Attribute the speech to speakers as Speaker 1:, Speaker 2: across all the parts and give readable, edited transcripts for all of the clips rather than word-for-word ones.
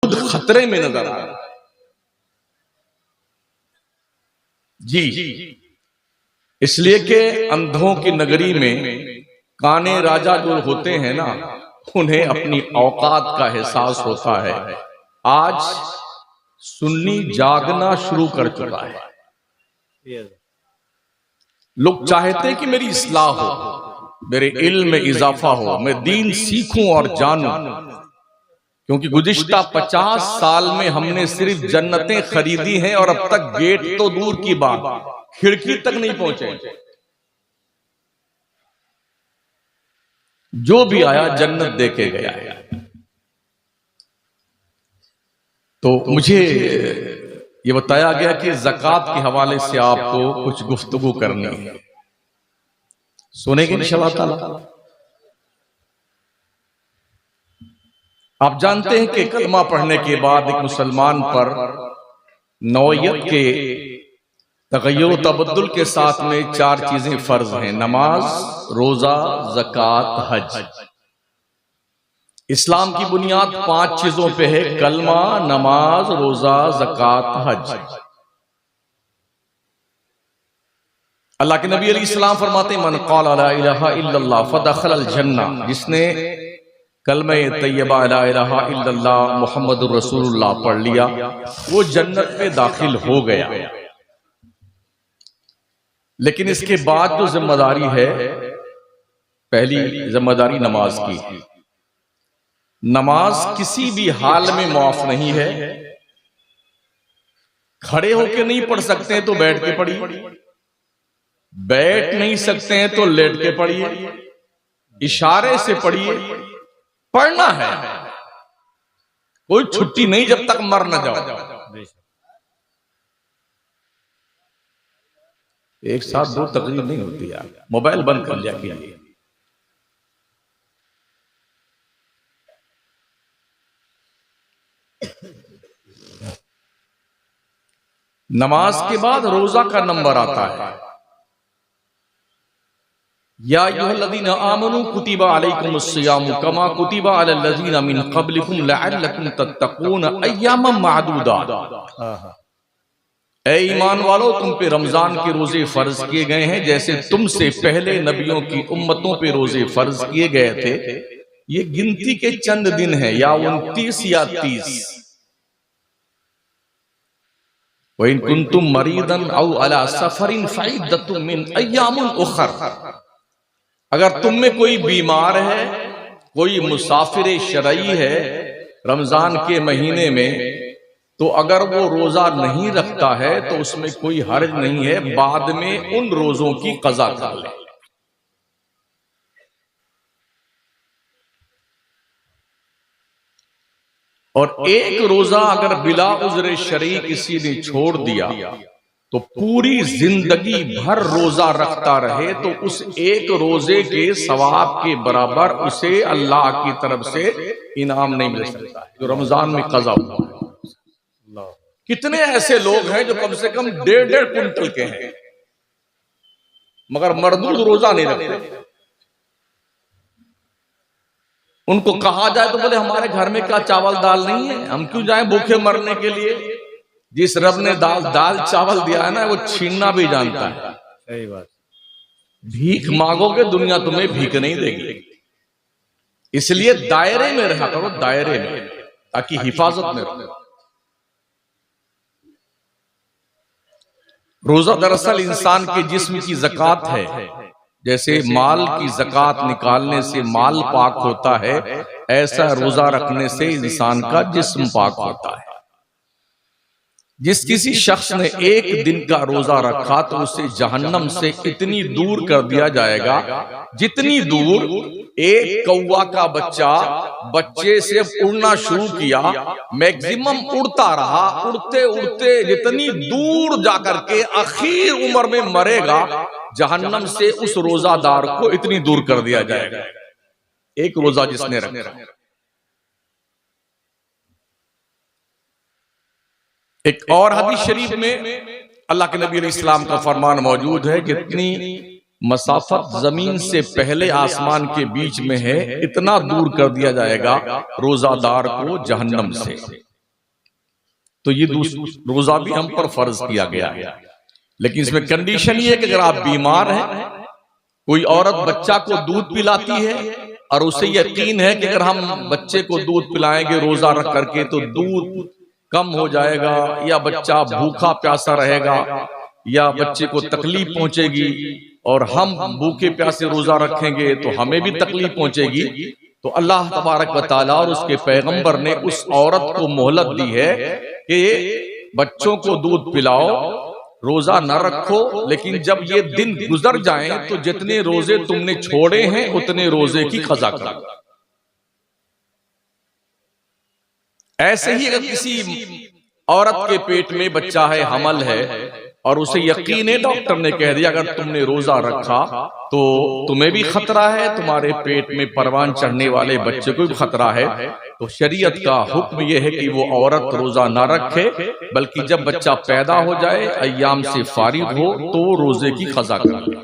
Speaker 1: खुद खतरे में नजर आ रहा है। जी, इसलिए कि अंधों की नगरी में काने राजा जो होते हैं ना, उन्हें अपनी औकात का एहसास होता है। आज सुन्नी जागना शुरू कर चुका है। लोग चाहते कि मेरी इस्लाह हो, मेरे इल्म में इजाफा हो, मैं दीन सीखूं और जानूं, क्योंकि गुज़िश्ता 50 साल में हमने सिर्फ जन्नतें खरीदी हैं और अब तक गेट तो दूर की बात, खिड़की तक नहीं पहुंचे। जो भी आया जन्नत देके गया है। तो मुझे ये बताया गया कि ज़कात के हवाले से आपको कुछ गुफ्तगू करनी है, सुनेंगे इंशाअल्लाह ताला। आप जानते हैं कि कलमा पढ़ने के बाद एक मुसलमान पर नौयत के तगय्युर तबद्दुल के साथ में 4 चीजें फर्ज हैं: नमाज, रोजा, ज़कात, हज। इस्लाम की बुनियाद 5 चीजों पे है: कलमा, नमाज, रोजा, ज़कात, हज। अल्लाह के नबी अलैहिस्सलाम फरमाते हैं, मन क़ाला ला इलाहा इल्लल्लाह फदखलल जन्नह, जिसने कलमे तैयबा ला इलाहा इल्लल्लाह मुहम्मदुर रसूलुल्लाह पढ़ लिया, वो जन्नत में दाखिल हो गया। लेकिन इसके बाद जो जिम्मेदारी है, पहली जिम्मेदारी नमाज की। नमाज किसी भी हाल में माफ नहीं है। खड़े होके नहीं पढ़ सकते हैं तो बैठ के पढ़िए, बैठ नहीं सकते हैं तो लेट के पढ़िए, इशारे से पढ़िए, पढ़ना है। कोई छुट्टी नहीं जब तक मर न जाओ। एक साथ 2 तकरीर नहीं होती यार, मोबाइल बंद कर लिया कीजिए। नमाज के बाद रोजा का नंबर आता है। या अय्युहल्लज़ीना आमनू कुतिबा अलैकुमुस्सियामु कमा कुतिबा अलल्लज़ीना मिन क़ब्लिकुम लअल्लकुम तत्तक़ून अय्यामम मादूदात। ऐ ईमान वालों, तुम पे रमजान के रोजे फर्ज किए गए हैं जैसे तुमसे पहले नबियों की उम्मतों पे रोजे फर्ज किए गए थे। ये गिनती के चंद दिन हैं, या 29 या 30। व इन कुंतुम मरीदन औ अला सफरिन फइद्दतुम मिन अय्यामिन उखर। अगर तुम में कोई बीमार है, कोई मुसाफिर शरई है रमजान के महीने में, तो अगर वो रोजा नहीं रखता है तो उसमें कोई हर्ज नहीं है, बाद में उन रोजों की कज़ा कर ले। और एक रोजा अगर बिला उज़्र शरई किसी ने छोड़ दिया तो पूरी जिंदगी भर रोजा रखता रहे तो उस एक रोजे के सवाब के बराबर उसे अल्लाह की तरफ से इनाम नहीं मिल सकता जो रमजान में कज़ा हुआ है। कितने ऐसे लोग हैं जो कम से कम 1.5 कुंटल के हैं मगर मरदूद रोजा नहीं रखते। उनको कहा जाए तो बोले हमारे घर में क्या चावल दाल नहीं है, हम क्यों जाएं भूखे मरने के लिए। जिस रब ने दाल चावल दिया है ना, वो छीनना भी जानता है।
Speaker 2: सही बात।
Speaker 1: भीख मांगोगे दुनिया तुम्हें भीख नहीं देगी। इसलिए दायरे में रहा करो, दायरे में, ताकि हिफाजत में रहो। रोजा दरअसल इंसान के जिस्म की ज़कात है। जैसे माल की ज़कात निकालने से माल पाक होता है, ऐसा रोजा रखने से इंसान का जिस्म पाक होता है। जिस किसी शख्स ने एक दिन का रोजा रखा तो उसे जहन्नम से इतनी दूर कर दिया जाएगा जितनी दूर एक कौवा का बच्चे से उड़ना शुरू किया, मैक्सिमम उड़ता रहा, उड़ते उड़ते जितनी दूर जाकर के आखिर उम्र में मरेगा, जहन्नम से उस रोजादार को इतनी दूर कर दिया जाएगा, एक रोजा जिसने रखा। एक और हदीस शरीफ में अल्लाह के नबी अलैहि सलाम का फरमान मौजूद है, जितनी मसाफत जमीन से पहले आसमान के बीच में है, इतना दूर कर दिया जाएगा रोजादार को जहन्नम से। तो ये रोजा भी हम पर फर्ज किया गया है। लेकिन इसमें कंडीशन ये है कि अगर आप बीमार हैं, कोई औरत बच्चा को दूध पिलाती है और उसे यकीन है कि अगर हम बच्चे को दूध पिलाएंगे रोजा रख करके तो दूध कम हो जाएगा, या बच्चा भूखा प्यासा रहेगा, या बच्चे को तकलीफ पहुंचेगी, और हम भूखे प्यासे रोजा रखेंगे तो हमें भी तकलीफ पहुंचेगी, तो अल्लाह तबारक व तआला और उसके पैगंबर ने उस औरत को मोहलत दी है कि बच्चों को दूध पिलाओ, रोजा न रखो, लेकिन जब ये दिन गुजर जाएं तो जितने रोजे तुमने छोड़े हैं उतने रोजे की क़ज़ा करो। ऐसे ही अगर किसी औरत के पेट में बच्चा है, हमल है, और उसे यकीन है, डॉक्टर ने कह दिया अगर तुमने रोजा रखा तो तुम्हें भी खतरा है, तुम्हारे पेट में परवान चढ़ने वाले बच्चे को भी खतरा है, तो शरीयत का हुक्म यह है कि वो औरत रोजा ना रखे, बल्कि जब बच्चा पैदा हो जाए, अय्याम से फारिग हो, तो रोजे की क़ज़ा करे।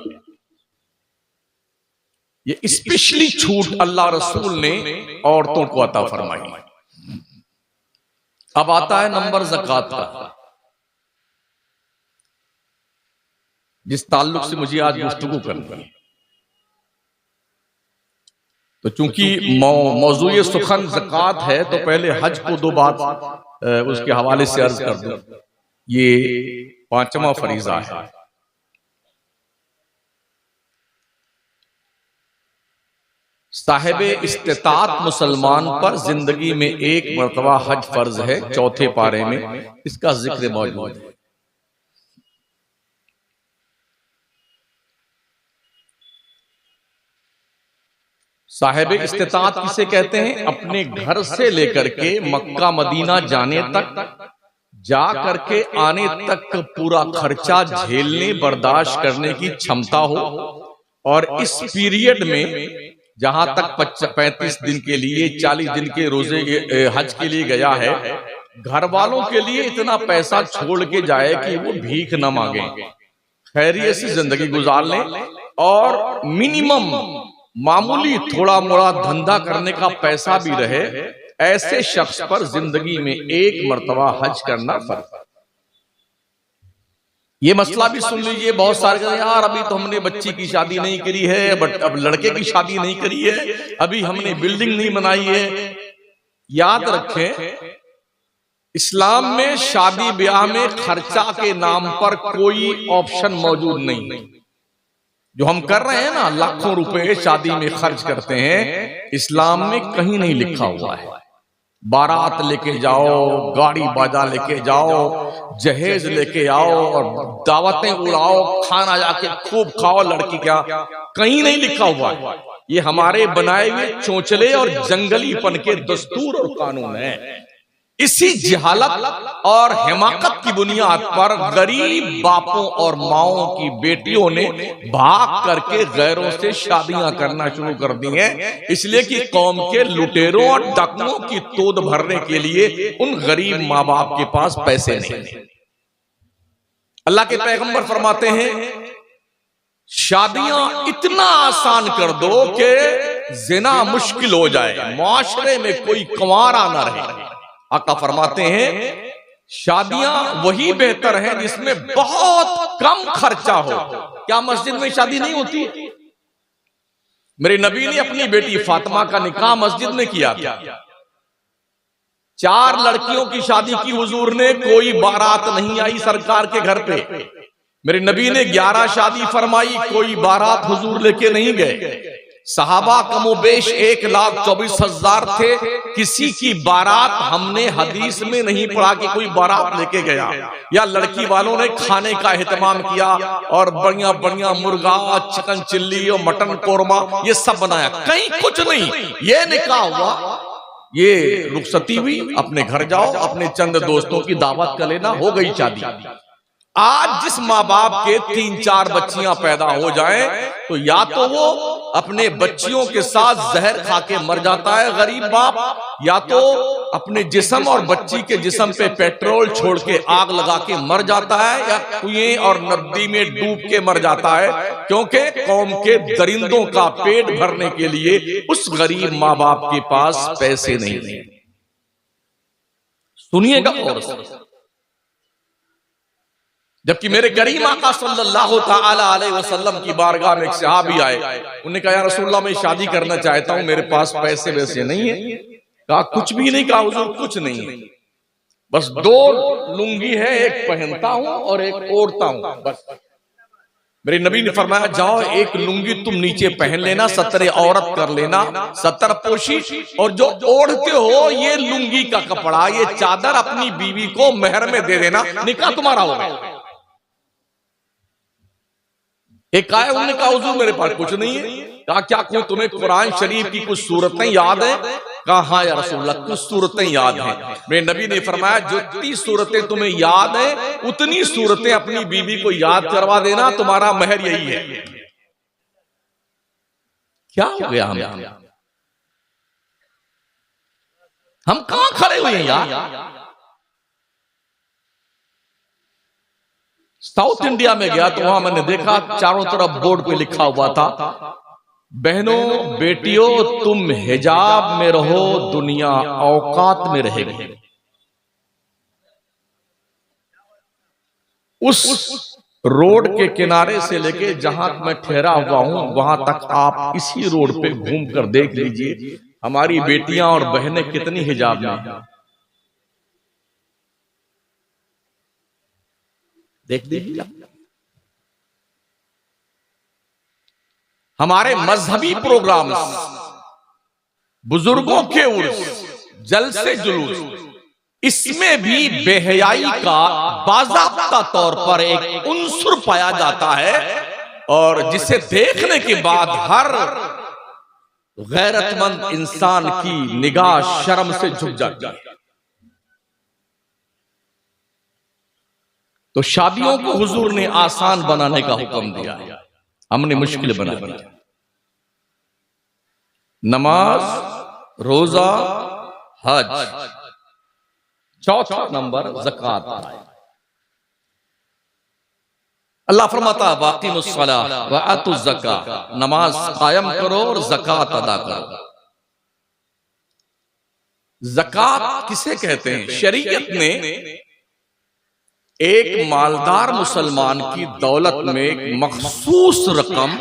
Speaker 1: ये स्पेशली छूट अल्लाह रसूल ने औरतों को अता फरमाई। अब आता है नंबर ज़कात का, जिस ताल्लुक से मुझे आज गुफ्तगू करनी है। तो चूंकि मौजूए सुखन ज़कात है, तो पहले हज को दो बात उसके हवाले से अर्ज कर दूं। ये 5वां फरीजा है। साहिबे इस्तिताअत मुसलमान पर जिंदगी में एक मरतबा हज फर्ज है, 4 पारे में इसका जिक्र मौजूद है। साहिब इस्तिताअत किसे कहते हैं? अपने घर से लेकर के मक्का मदीना जाने तक, जा करके आने तक पूरा खर्चा झेलने बर्दाश्त करने की क्षमता हो, और इस पीरियड में जहां तक 35 दिन के लिए 40 दिन के रोजे हज के लिए गया है, घर वालों के लिए इतना पैसा छोड़ के जाए कि वो भीख न मांगे, खैरियत से जिंदगी गुजार लें, और मिनिमम मामूली थोड़ा मोड़ा धंधा करने का पैसा भी रहे, ऐसे शख्स पर जिंदगी में एक मर्तबा हज करना फर्ज। ये मसला भी सुन लीजिए, बहुत सारे यार अभी तो हमने बच्ची की शादी नहीं करी है, बट अब लड़के की शादी नहीं करी है, अभी हमने बिल्डिंग नहीं बनाई है। याद रखें, इस्लाम में शादी ब्याह में खर्चा के नाम पर कोई ऑप्शन मौजूद नहीं। जो हम कर रहे हैं ना, लाखों रुपए शादी में खर्च करते हैं, इस्लाम में कहीं नहीं लिखा हुआ है। बारात लेके जाओ, गाड़ी बाजा लेके जाओ, जहेज लेके आओ और दावतें उड़ाओ, खाना जाके खूब खाओ, लड़की क्या, कहीं नहीं लिखा हुआ है। ये हमारे बनाए हुए चोंचले और जंगलीपन के दस्तूर और कानून है। इसी जहालत और हिमाकत की बुनियाद पर गरीब बापों और माओं की बेटियों ने भाग करके गैरों से शादियां करना शुरू कर दी हैं, इसलिए कि कौम के लुटेरों और डाकुओं की तोद भरने के लिए उन गरीब माँ बाप के पास पैसे नहीं। अल्लाह के पैगंबर फरमाते हैं, शादियां इतना आसान कर दो कि जिना मुश्किल हो जाए, मुआशरे में कोई कंवारा ना रहे। आका फरमाते हैं, शादियां वही बेहतर हैं जिसमें बहुत कम खर्चा हो। क्या मस्जिद में शादी नहीं होती? मेरे नबी ने अपनी बेटी फातिमा का निकाह मस्जिद में किया था। 4 लड़कियों की शादी की हुजूर ने, कोई बारात नहीं आई सरकार के घर पे। मेरे नबी ने 11 शादी फरमाई, कोई बारात हुजूर लेके नहीं गए। सहाबा कमोबेश 1,24,000 थे, किसी की बारात हमने हदीस में नहीं पढ़ा कि कोई बारात लेके गया, या लड़की वालों ने खाने का एहतमाम किया और बढ़िया बढ़िया मुर्गा, चिकन चिल्ली और मटन कोरमा ये सब बनाया, कहीं कुछ नहीं। ये निकाह हुआ, ये रुखसती हुई, अपने घर जाओ, अपने चंद दोस्तों की दावत कर लेना, हो गई शादी। आज जिस माँ बाप के 3-4 बच्चियां पैदा हो जाएं, तो या तो वो अपने बच्चियों के साथ जहर खा के मर जाता है गरीब बाप, या तो अपने जिस्म और बच्ची के जिस्म पे पेट्रोल छोड़ के आग लगा के मर जाता है, या कुएं और नदी में डूब के मर जाता है, क्योंकि कौम के दरिंदों का पेट भरने के लिए उस गरीब माँ बाप के पास पैसे नहीं है। सुनिएगा और जबकि मेरे करीम आका सल्लल्लाहु ताला अलैहि वसल्लम की बारगाह में एक सहाबी आए, उन्होंने कहा या रसूलल्लाह मैं शादी करना चाहता हूं, मेरे पास पैसे वैसे नहीं है। कहा कुछ भी नहीं। कहा हुजूर कुछ नहीं है, बस 2 लुंगी है, एक पहनता हूं और एक ओढ़ता हूं बस। मेरे नबी ने फरमाया जाओ एक लुंगी तुम नीचे पहन लेना, सतरे औरत कर लेना, सतर पोशी, और जो ओढ़ते हो ये लुंगी का कपड़ा, ये चादर अपनी बीवी को मेहर में दे देना, निकाह तुम्हारा हो गया। एक आए, उन्होंने कहा हुजूर मेरे पास कुछ नहीं है। कहा क्या कोई तुम्हें कुरान शरीफ की कुछ सूरतें याद है? कहा हाँ या रसूलल्लाह कुछ सूरतें याद हैं। मेरे नबी ने फरमाया जितनी सूरतें तुम्हें याद है उतनी सूरतें अपनी बीवी को याद करवा देना, तुम्हारा महर यही है। क्या हो गया हम कहां खड़े हुए हैं यार? साउथ इंडिया में गया तो वहां मैंने देखा चारों तरफ बोर्ड पे लिखा हुआ था, बहनों बेटियों तुम हिजाब में रहो, दुनिया औकात में रहेगी। उस रोड के किनारे से लेके जहां मैं ठहरा हुआ हूं वहां तक आप इसी रोड पे घूम कर देख लीजिए हमारी बेटियां और बहनें कितनी हिजाब में। देख लीजिए हमारे मजहबी प्रोग्राम, बुजुर्गों के उर्स, जलसे जुलूस, इसमें भी बेहयाई का बाज़ाब्ता तौर पर एक उन्सुर पाया जाता है, और जिसे देखने के बाद हर गैरतमंद इंसान की निगाह शर्म से झुक जाती है। तो शादियों को हुजूर ने आसान बनाने का हुक्म दिया, हमने मुश्किल बना दिया। नमाज, रोजा, हज, चौथा नंबर ज़कात। अल्लाह फरमाता वाक़िमुस्सलाह व आतुज़्ज़कात, नमाज कायम करो और ज़कात अदा करो। ज़कात किसे कहते हैं? शरीयत ने एक मालदार मुसलमान की दौलत में एक मखसूस रकम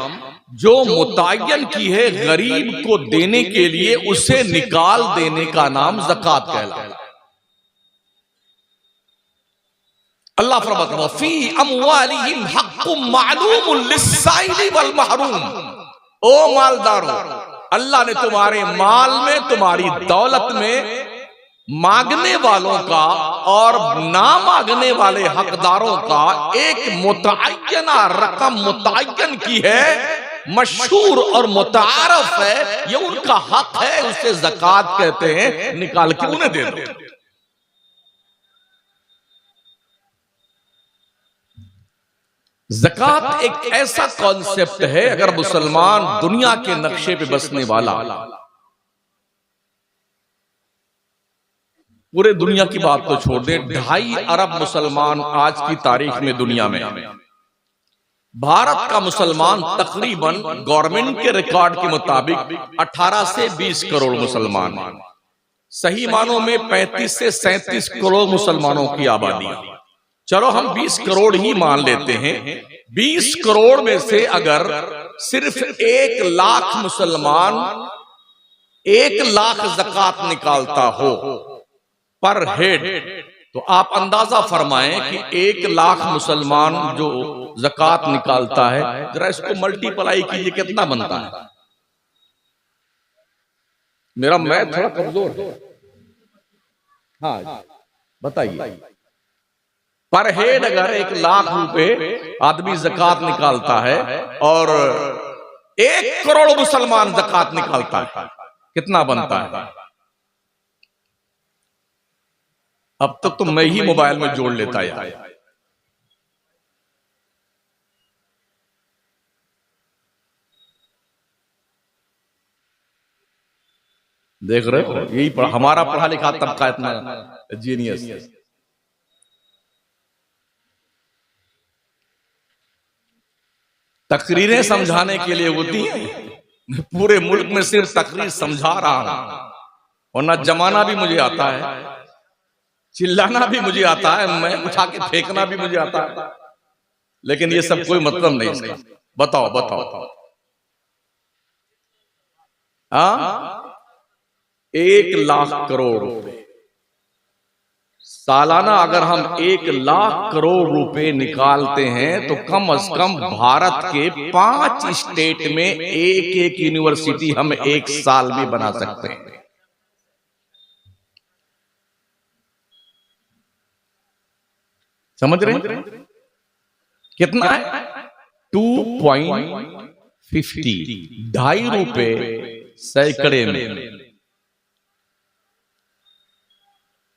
Speaker 1: जो मुतय्यन की है गरीब को देने के लिए, उसे निकाल देने का नाम ज़कात कहलाता है। अल्लाह फरमाता फी अमवालिहिम हक़्क़ुम मालूमुन लिस्साइली वल महरूम। ओ मालदारों, अल्लाह ने तुम्हारे माल में, तुम्हारी दौलत में मांगने वालों का और ना मांगने वाले हकदारों का एक मुतय्यना रकम मुतय्यन की है, मशहूर और मुतारफ है, ये उनका हक है, उसे ज़कात कहते हैं, निकाल के उन्हें दे दो। ज़कात एक ऐसा कॉन्सेप्ट है, अगर मुसलमान दुनिया के नक्शे पे बसने वाला, पूरे दुनिया की बात तो छोड़ दे, 2.5 अरब मुसलमान आज की तारीख में दुनिया में, भारत का मुसलमान तकरीबन गवर्नमेंट के रिकॉर्ड के मुताबिक 18 से 20 करोड़ मुसलमान, सही मानों में 35 से 37 करोड़ मुसलमानों की आबादी। चलो हम 20 करोड़ ही मान लेते हैं। 20 करोड़ में से अगर सिर्फ 1 लाख मुसलमान 1 लाख ज़कात निकालता हो पर हेड, तो आप अंदाजा फरमाएं कि 1 लाख मुसलमान जो ज़कात निकालता है, जरा इसको मल्टीप्लाई कीजिए कितना बनता है। मेरा मैथ थोड़ा कमजोर है, हाँ बताइए। पर हेड अगर 1 लाख रुपए आदमी ज़कात निकालता है और 1 करोड़ मुसलमान ज़कात निकालता है, कितना बनता है? अब तक तो मैं ही मोबाइल में जोड़ लेता यार। देख रहे हो, यही हमारा पढ़ा लिखा तबका इतना जीनियस। तकरीरें समझाने के लिए होती हैं, पूरे मुल्क में सिर्फ तकरीर समझा रहा हूं, और ना जमाना भी मुझे आता है, चिल्लाना भी मुझे आता है, मैं उठा के फेंकना भी मुझे आता है, लेकिन ये सब कोई मतलब नहीं इसका। बताओ बताओ, हाँ, 1,00,000 करोड़ रुपए सालाना अगर हम 1,00,000 करोड़ रुपए निकालते हैं तो कम से कम भारत के 5 स्टेट में एक एक यूनिवर्सिटी हम एक साल में बना सकते हैं। समझ रहे हैं कितना है? 2.50, 2.5 रुपए सैकड़े में।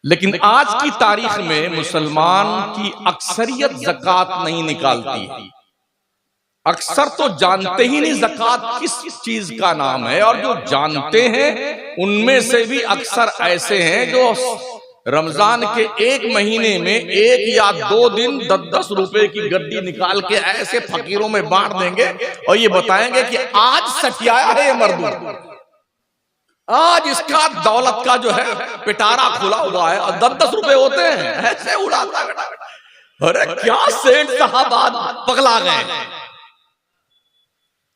Speaker 1: लेकिन आज की तारीख में मुसलमान की अक्सरियत ज़कात नहीं निकालती है। अक्सर तो जानते ही नहीं ज़कात किस चीज का नाम है, और जो जानते हैं उनमें से भी अक्सर ऐसे हैं जो रमजान के एक महीने में 1 या 2 दिन 10-10 रुपए की गड्डी निकाल के ऐसे फकीरों में बांट देंगे और ये बताएंगे कि आज सठियाया है ये मर्दूद, आज इसका दौलत का जो है पिटारा खुला हुआ है, और 10-10 रुपए होते हैं ऐसे उड़ाता है। अरे क्या सेठ साहब आज पगला गए,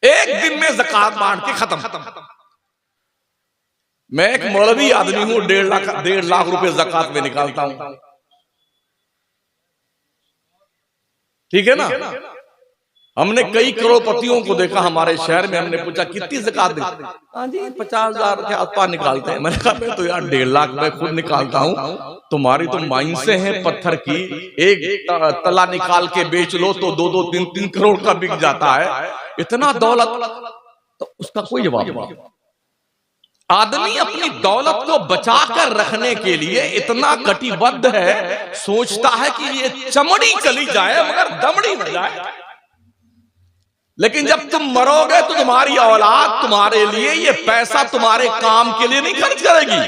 Speaker 1: एक दिन में ज़कात बांट के खत्म। मैं एक मौलवी आदमी हूं, 1.5 लाख रुपए ज़कात में निकालता हूं, ठीक है ना। हमने कई करोड़पतियों को देखा हमारे शहर में, हमने पूछा कितनी ज़कात देते? हाँ जी 50,000 के आसपास निकालते हैं। मैंने कहा मैं तो यार 1.5 लाख मैं खुद निकालता हूं, तुम्हारी तो माइन से है पत्थर की, एक तला निकाल के बेच लो तो 2-2, 3-3 करोड़ का बिक जाता है, इतना दौलत। तो उसका कोई जवाब नहीं। आदमी अपनी दौलत को बचाकर रखने के लिए इतना कटिबद्ध है, सोचता है कि ये चमड़ी चली जाए मगर दमड़ी न जाए। लेकिन जब तुम मरोगे तो तुम्हारी औलाद तुम्हारे लिए ये पैसा तुम्हारे काम के लिए नहीं खर्च करेगी।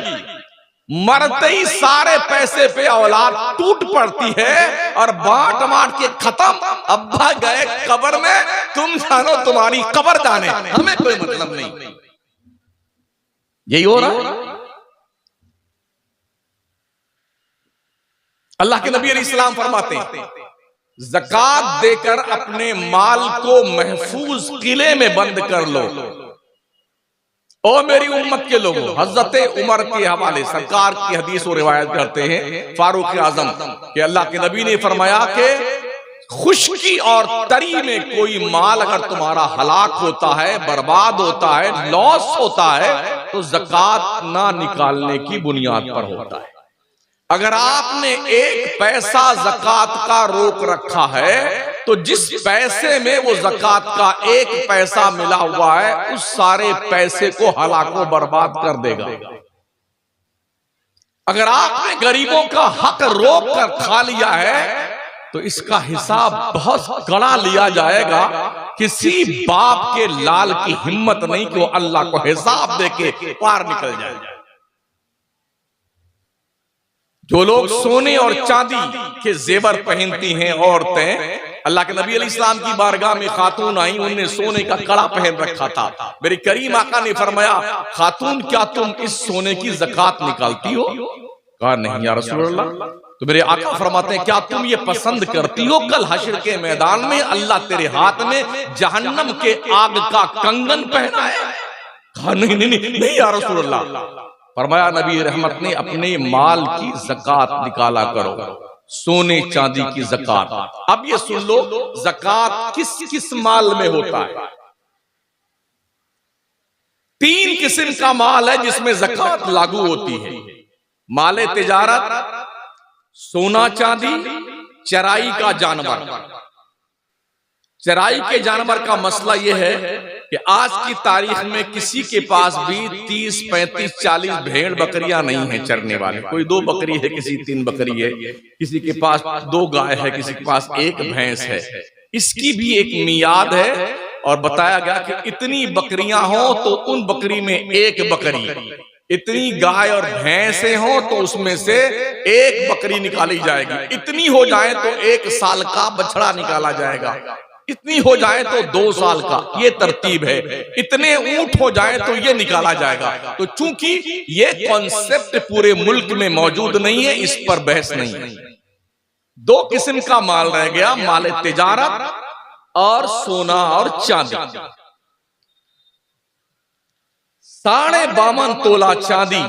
Speaker 1: मरते ही सारे पैसे पे औलाद टूट पड़ती है और बांट बांट के खत्म। अब्बा गए कब्र में, तुम जानो तुम्हारी कब्र जाने, हमें कोई मतलब नहीं। यही हो रहा है। अल्लाह के नबी अलैहिस्सलाम फरमाते हैं ज़कात देकर अपने माल को महफूज किले में बंद कर लो। ओ मेरी उम्मत के लोगों, हजरत उमर के हवाले सरकार की हदीस और रिवायत करते हैं फारूक आजम कि अल्लाह के नबी ने फरमाया कि खुशकी और तरी में कोई माल अगर तुम्हारा हलाक होता है, बर्बाद होता है, लॉस होता है, तो ज़कात ना निकालने की बुनियाद पर होता है। अगर आपने 1 पैसा ज़कात का रोक रखा है तो जिस पैसे में वो ज़कात का 1 पैसा मिला हुआ है उस सारे पैसे को हलाको बर्बाद कर देगा। अगर आपने गरीबों का हक रोक कर खा लिया है तो इसका हिसाब बहुत कड़ा लिया जाएगा। किसी बाप के लाल की हिम्मत नहीं कि वो अल्लाह को हिसाब देके पार निकल जाए। जो लोग सोने और चांदी के जेवर पहनती हैं औरतें, अल्लाह के नबी अलैहिस्सलाम की बारगाह में खातून आई, उन्होंने सोने का कड़ा पहन रखा था। मेरे करीम आका ने फरमाया खातून क्या तुम इस सोने की ज़कात निकालती हो? कहा नहीं या रसूल अल्लाह। तो मेरे आका फरमाते हैं क्या तुम ये पसंद करती हो कल हश्र के मैदान में अल्लाह तेरे हाथ में जहन्नम के आग का कंगन पहनाए? कहा नहीं नहीं नहीं, नहीं या रसूल अल्लाह। फरमाया नबी रहमत ने अपने माल की ज़कात निकाला करो, सोने चांदी की ज़कात। अब ये सुन लो ज़कात किस किस माल में होता है। 3 किस्म का माल है जिसमें ज़कात लागू होती है। माले तिजारत, सोना चांदी, चराई का जानवर। चराई के जानवर का मसला यह है कि आज की तारीख में किसी के पास भी 30, 35, 40 भेड़ बकरियां नहीं है चरने वाले। कोई 2 बकरी है, किसी 3 बकरी है, किसी के पास 2 गाय है, किसी के पास 1 भैंस है। इसकी भी एक मियाद है और बताया गया कि इतनी बकरियां हो तो उन बकरी में 1 बकरी, इतनी गाय और भैंसें हो तो उसमें से 1 बकरी निकाली जाएगी, इतनी हो जाए तो 1 साल का बछड़ा निकाला जाएगा, इतनी हो जाए तो 2 साल का, ये तरतीब है। इतने ऊंट हो जाए तो ये निकाला जाएगा। तो चूंकि ये कॉन्सेप्ट पूरे मुल्क में मौजूद नहीं है, इस पर बहस नहीं है। दो किस्म का माल रह गया, माल तिजारत और सोना और चांदी। 52.5 तोला चांदी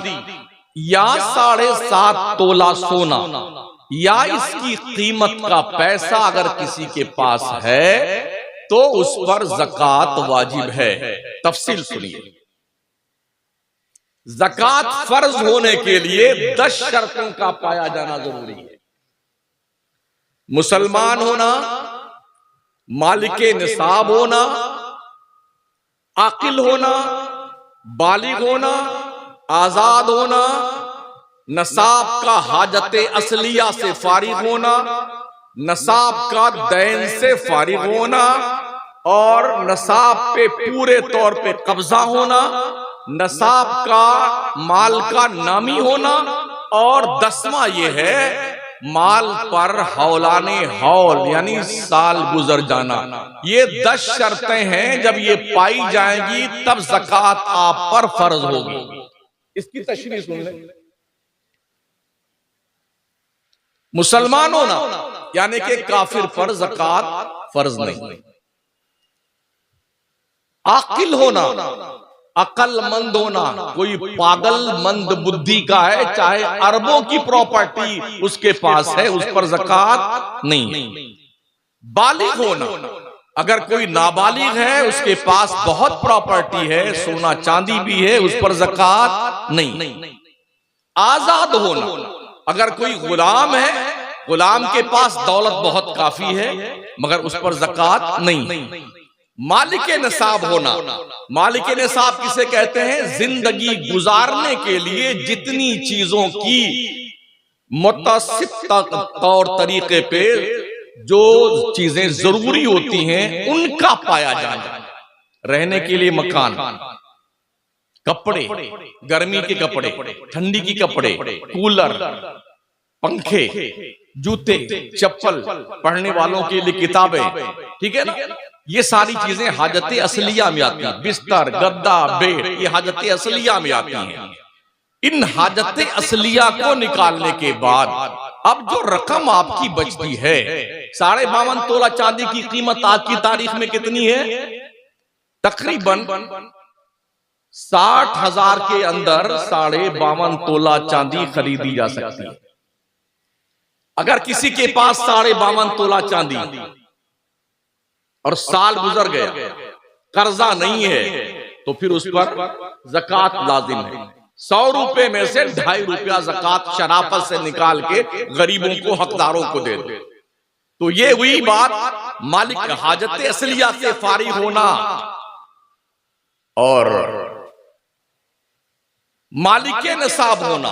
Speaker 1: या 7.5 तोला सोना या इसकी कीमत का पैसा अगर किसी के पास है तो उस पर ज़कात वाजिब है। तफसील सुनिए। ज़कात फर्ज होने के लिए 10 शर्तों का पाया जाना जरूरी है। मुसलमान होना, मालिके निसाब होना, आकिल होना, बालिग होना, आजाद होना, नसाब का हाजते असलिया से फारिग होना, नसाब का दैन से फारिग होना और नसाब पे पूरे तौर पे कब्जा होना, नसाब का माल का नामी होना और 10वां ये है माल पर हौलाने हौल यानी साल गुजर जाना। ये 10 शर्तें हैं, जब ये पाई जाएंगी तब ज़कात आप पर फर्ज होगी। इसकी तशरीह सुन लें। मुसलमान होना यानी कि काफिर पर ज़कात फर्ज नहीं। आकिल होना, अकलमंद होना, कोई पागलमंद बुद्धि का है, चाहे अरबों की प्रॉपर्टी उसके पास है, उस पर ज़कात नहीं। बालिग होना, अगर कोई नाबालिग है उसके पास बहुत प्रॉपर्टी है, सोना चांदी भी है, उस पर ज़कात नहीं। आजाद होना, अगर कोई गुलाम है, गुलाम के पास दौलत बहुत काफी है मगर उस पर ज़कात नहीं। मालिके निसाब होना, मालिके निसाब किसे कहते हैं? जिंदगी गुजारने के लिए जितनी चीजों की मुतसिब तौर तरीके पे जो चीजें जरूरी होती हैं उनका पाया जाना। रहने के लिए मकान, कपड़े, गर्मी के कपड़े, ठंडी की कपड़े, कूलर, पंखे, जूते, चप्पल, पढ़ने वालों के लिए किताबें, ठीक है ना, ये सारी चीजें हाजते असलिया में आती हैं। बिस्तर, गद्दा, बेड, ये हाजते असलिया में आती हैं। इन हाजते असलिया को निकालने के बाद अब जो रकम आपकी बचती है, 52.5 तोला चांदी की कीमत आज की तारीख में कितनी है? तकरीबन 60,000 के अंदर 52.5 तोला चांदी खरीदी जा सकती है। अगर किसी के पास 52.5 तोला चांदी और साल गुजर गया, कर्जा नहीं है, तो फिर उस पर ज़कात लाजिम है। 100 रुपए में से 2.5 रुपया ज़कात शराफत से निकाल के गरीबों को, हकदारों को दे दो। तो ये हुई बात मालिक हाजत असलिया से फारिग होना और मालिके निसाब होना।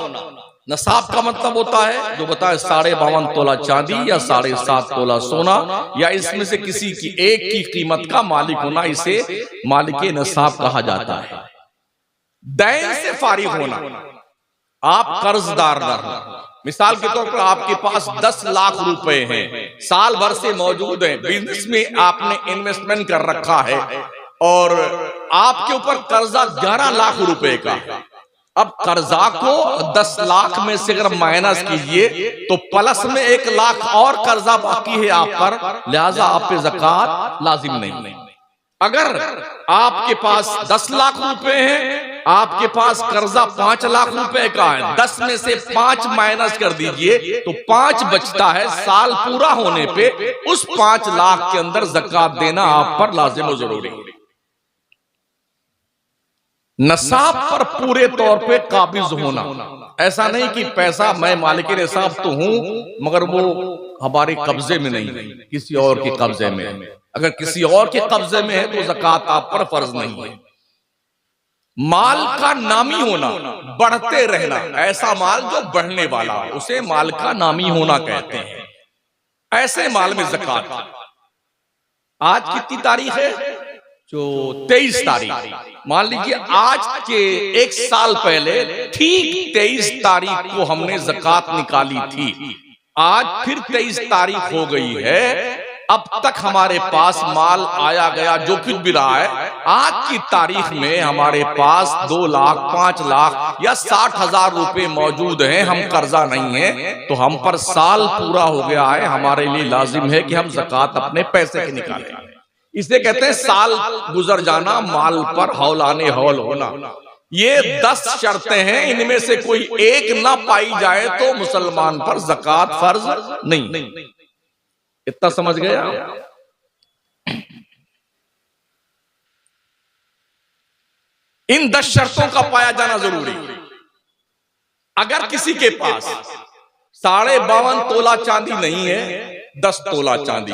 Speaker 1: नसाब का मतलब होता है जो बताए 52.5 तोला चांदी या 7.5 तोला सोना या इसमें से किसी की एक की कीमत का मालिक होना, इसे मालिके नसाब कहा जाता है। दैन से फारिग होना, आप कर्जदार न हो। मिसाल के तौर पर आपके पास 10 लाख रुपए हैं, साल भर से मौजूद हैं, बिजनेस में आपने इन्वेस्टमेंट कर रखा है और आपके ऊपर कर्जा 11 लाख रुपए का है। अब कर्जा को 10 लाख में से अगर माइनस कीजिए तो प्लस में 1 लाख और कर्जा बाकी है आप पर, लिहाजा आप पे ज़कात लाजिम नहीं। अगर आपके पास 10 लाख रुपए हैं, आपके पास कर्जा 5 लाख रुपए का है, 10 में से 5 माइनस कर दीजिए तो 5 बचता है। साल पूरा होने पे उस 5 लाख के अंदर ज़कात देना आप पर लाजिम और जरूरी है। नसाब पर पूरे तौर पे काबिज होना, ऐसा नहीं कि पैसा मैं मालिक निसाब तो हूं मगर वो हमारे कब्जे में नहीं, किसी और के कब्जे में। अगर किसी और के कब्जे में है तो ज़कात आप पर फर्ज नहीं है। माल का नामी होना, बढ़ते रहना, ऐसा माल जो बढ़ने वाला है उसे माल का नामी होना कहते हैं। ऐसे माल में ज़कात। आज कितनी तारीख है? जो 23 तारीख। मान लीजिए आज के 1 साल पहले ठीक 23 तारीख को हमने ज़कात निकाली थी। आज फिर 23 तारीख हो गई है, अब तक हमारे पास माल आया गया जो कुछ भी रहा है आज की तारीख में हमारे पास 2 लाख 5 लाख या 60,000 रुपए मौजूद हैं, हम कर्जा नहीं है, तो हम पर साल पूरा हो गया है, हमारे लिए लाजिम है कि हम ज़कात अपने पैसे के निकालें। इसे कहते हैं साल गुजर जाना, माल पर हौलाने हौल होना। ये 10 शर्तें हैं, इनमें से कोई एक ना पाई जाए तो मुसलमान पर ज़कात फर्ज नहीं। इतना समझ गया? इन 10 शर्तों का पाया जाना जरूरी। अगर किसी के पास 52.5 तोला चांदी नहीं है, 10 तोला चांदी,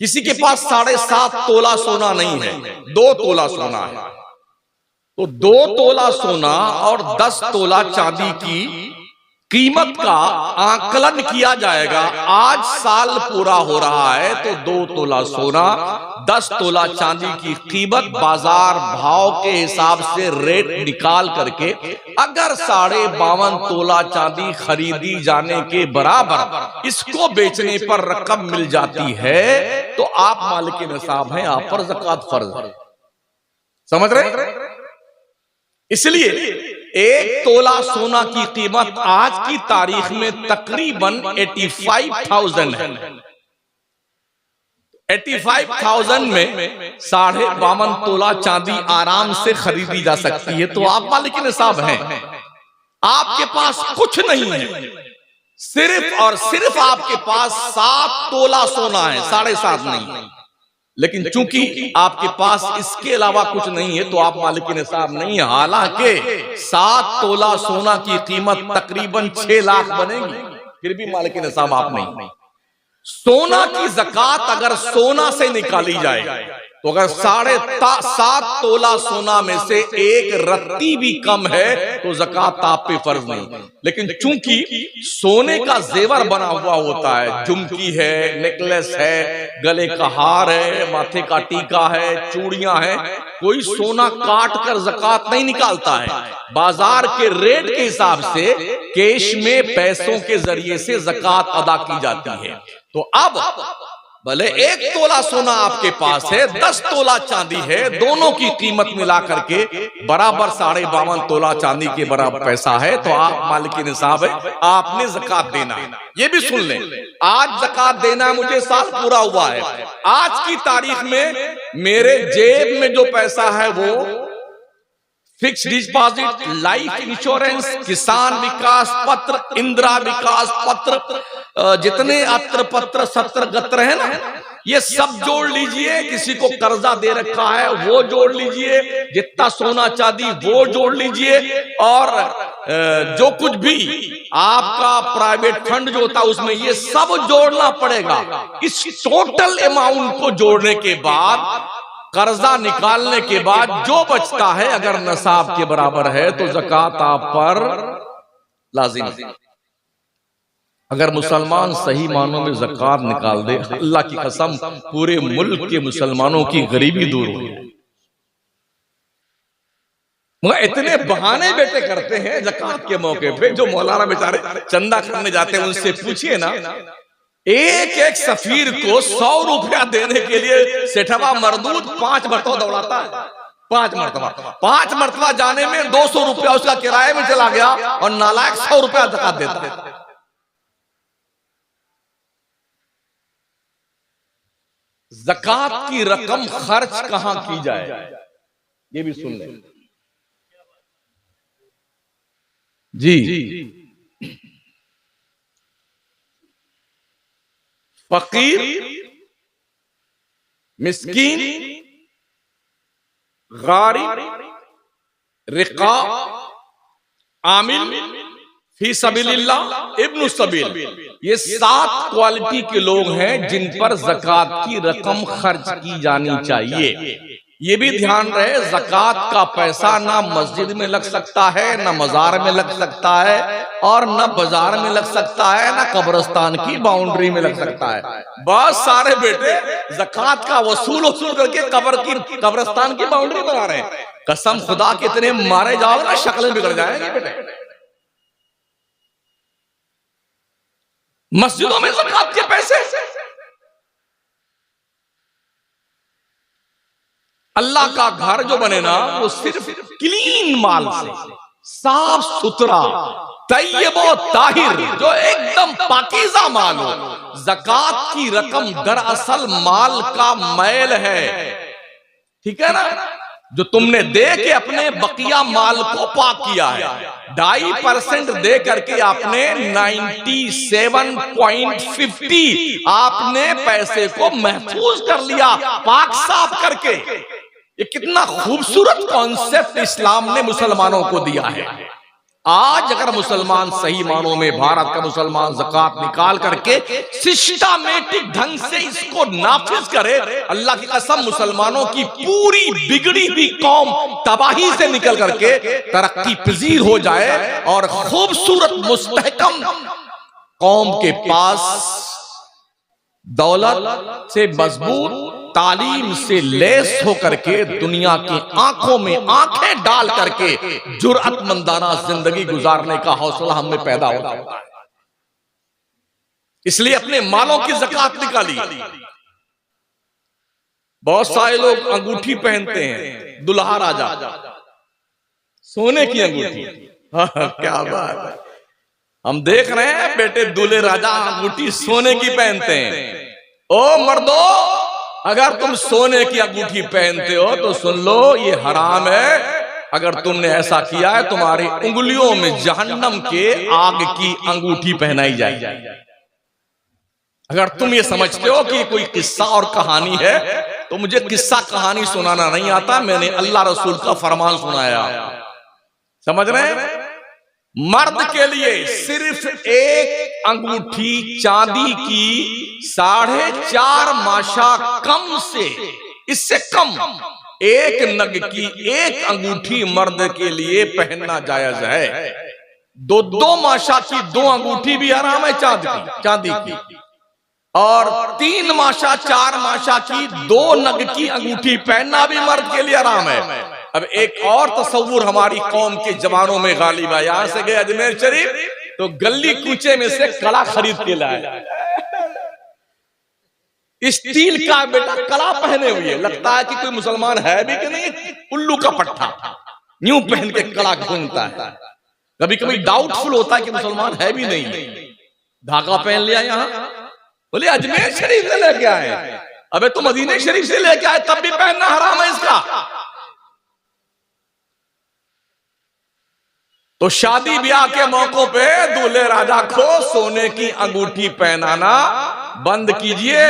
Speaker 1: किसी के पास 7.5 तोला सोना नहीं है, 2 तोला सोना है, तो 2 तोला सोना और 10 तोला चांदी की कीमत का आकलन किया जाएगा। आज साल पूरा हो रहा है तो 2 तोला सोना 10 तोला चांदी की कीमत बाजार भाव के हिसाब से रेट निकाल करके अगर 52.5 तोला चांदी खरीदी जाने के बराबर इसको बेचने पर रकम मिल जाती है तो आप मालिक निसाब हैं, आप पर ज़कात फर्ज है। समझ रहे? इसलिए 1 तोला सोना की कीमत आज की तारीख में तकरीबन 85,000 है। 85,000 में 52.5 तोला चांदी आराम से खरीदी जा सकती है। तो आप मालिक निसाब हैं, आपके पास कुछ नहीं है, सिर्फ और सिर्फ आपके पास 7 तोला सोना है, 7.5 नहीं। लेकिन चूंकि आपके पास इसके अलावा कुछ नहीं है तो आप मालिक निसाब नहीं है। हालांकि 7 तोला सोना की कीमत तकरीबन 6 लाख बनेगी, फिर भी मालिक निसाब आप नहीं। सोना की ज़कात अगर सोना से निकाली जाए तो अगर 7.5 तोला सोना में से 1 रत्ती भी कम है तो ज़कात आप पे फर्ज नहीं। लेकिन चूंकि सोने का जेवर बना हुआ होता है, झुमकी है, नेकलेस है, गले का हार है, माथे का टीका है, चूड़ियां हैं, कोई सोना काट कर ज़कात नहीं निकालता है। बाजार के रेट के हिसाब से कैश में पैसों के जरिए से ज़कात अदा की जाती है। तो अब भले 1 तोला सोना आपके पास है, 10 तोला चांदी है, दोनों की कीमत मिला करके बराबर 52.5 तोला चांदी के बराबर पैसा है, तो आप मालिक निसाब है, आपने ज़कात देना है। ये भी सुन लें, आज ज़कात देना है, मुझे साल पूरा हुआ है, आज की तारीख में मेरे जेब में जो पैसा है वो फिक्स डिपॉजिट, लाइफ इंश्योरेंस, किसान विकास पत्र, इंदिरा विकास पत्र, जितने अत्र पत्र सत्र गत्र है ना, ये सब जोड़ लीजिए। किसी को कर्जा दे रखा है वो जोड़ लीजिए, जितना सोना चांदी वो जोड़ लीजिए, और जो कुछ भी आपका प्राइवेट फंड जो होता है उसमें ये सब जोड़ना पड़ेगा। इस टोटल अमाउंट को जोड़ने के बाद, कर्जा निकालने के बाद जो बचता है अगर नसाब के बराबर है तो ज़कात आप पर लाजिम है। अगर मुसलमान सही मानों में ज़कात निकाल दे, अल्लाह की कसम पूरे मुल्क के मुसलमानों की गरीबी दूर हो जाए। मगर इतने बहाने बेटे करते हैं ज़कात के मौके पे, जो मौलाना बेचारे चंदा करने जाते हैं उनसे पूछिए ना, एक सफीर को 100 रुपया देने के लिए सेठवा मरदूद 5 मरतबा दौड़ाता है। 5 मरतबा जाने में 200 रुपया उसका किराए में चला गया और नालायक 100 रुपया ज़कात देता है। ज़कात की रकम खर्च कहां की जाए ये भी सुन लें जी। फकीर, मिस्कीन, गारिब, रिका, आमिल, फी सबीलिल्लाह, इब्नु सबील, ये 7 क्वालिटी के लोग हैं जिन पर ज़कात की रकम खर्च की जानी चाहिए। ये भी ध्यान रहे, ज़कात का पैसा ना मस्जिद में लग सकता है, ना मजार में लग सकता है, और ना बाजार में लग सकता है, ना कब्रिस्तान की बाउंड्री में लग सकता है। बहुत सारे बेटे ज़कात का वसूल करके कब्रिस्तान की बाउंड्री बना रहे हैं। कसम खुदा के इतने मारे जाओगे ना शक्लें बिगड़ जाएंगी बेटे। मस्जिदों में ज़कात के पैसे, अल्लाह का घर जो बने ना वो सिर्फ क्लीन माल से, साफ सुथरा, तैयबो ताहिर, जो एकदम पाकीज़ा माल हो। ज़कात की रकम दरअसल माल का मैल है, ठीक है ना, जो तुमने दे के अपने बकिया माल को पाक किया है। 2.5% दे करके आपने 97.50 आपने पैसे को महफूज कर लिया, पाक साफ करके। ये कितना खूबसूरत कॉन्सेप्ट इस्लाम ने मुसलमानों को दिया है। आज अगर मुसलमान सही मानों में, भारत का मुसलमान ज़कात निकाल करके सिस्टमैटिक ढंग से इसको नाफिज करे, अल्लाह की कसम मुसलमानों की पूरी बिगड़ी हुई कौम तबाही से निकल करके तरक्की पजीर हो जाए और खूबसूरत मुस्तहकम कौम के पास दौलत से मजबूत, तालीम से लैस होकर के दुनिया की आंखों में आंखें डाल करके जुर्अतमंदाना जिंदगी गुजारने का हौसला हमें पैदा होता है। इसलिए अपने मालों की ज़कात निकाली। बहुत सारे लोग अंगूठी पहनते हैं, दुल्हा राजा, सोने की अंगूठी। क्या बात है, हम देख रहे हैं बेटे दूल्हे राजा अंगूठी सोने की पहनते हैं। ओ मर्दो, अगर तुम सोने की अंगूठी पहनते हो तो सुन लो, ये हराम है। अगर तुमने ऐसा किया है, तुम्हारी उंगलियों में जहन्नम के आग की अंगूठी पहनाई जाएगी। अगर तुम ये समझते हो कि कोई किस्सा और कहानी है, तो मुझे किस्सा कहानी सुनाना नहीं आता, मैंने अल्लाह रसूल का फरमान सुनाया। समझ रहे हैं? मर्द के लिए सिर्फ एक अंगूठी चांदी की 4.5 माशा कम से, इससे कम एक नग की एक अंगूठी मर्द के लिए पहनना जायज है। 2 माशा की 2 अंगूठी भी हराम है चांदी की, और 3 माशा 4 माशा की 2 नग की अंगूठी पहनना भी मर्द के लिए हराम है। अब एक और तस्वुर हमारी कौम के जवानों में गालिब है। यहां से गए अजमेर शरीफ तो गली कूचे में से कड़ा खरीद के लाए, स्टील का बेटा कड़ा पहने हुए, लगता है कि कोई मुसलमान है भी कि नहीं, उल्लू का पट्टा न्यू पहन के कड़ा घूमता है। कभी कभी डाउटफुल होता है कि मुसलमान है भी नहीं। धागा पहन लिया, यहाँ बोले अजमेर शरीफ से लेके आए, अबे तो मदीने शरीफ से लेके आए, तब भी पहनना हराम है इसका। तो शादी ब्याह के मौकों पे दूल्हे राजा को सोने की अंगूठी पहनाना बंद कीजिए,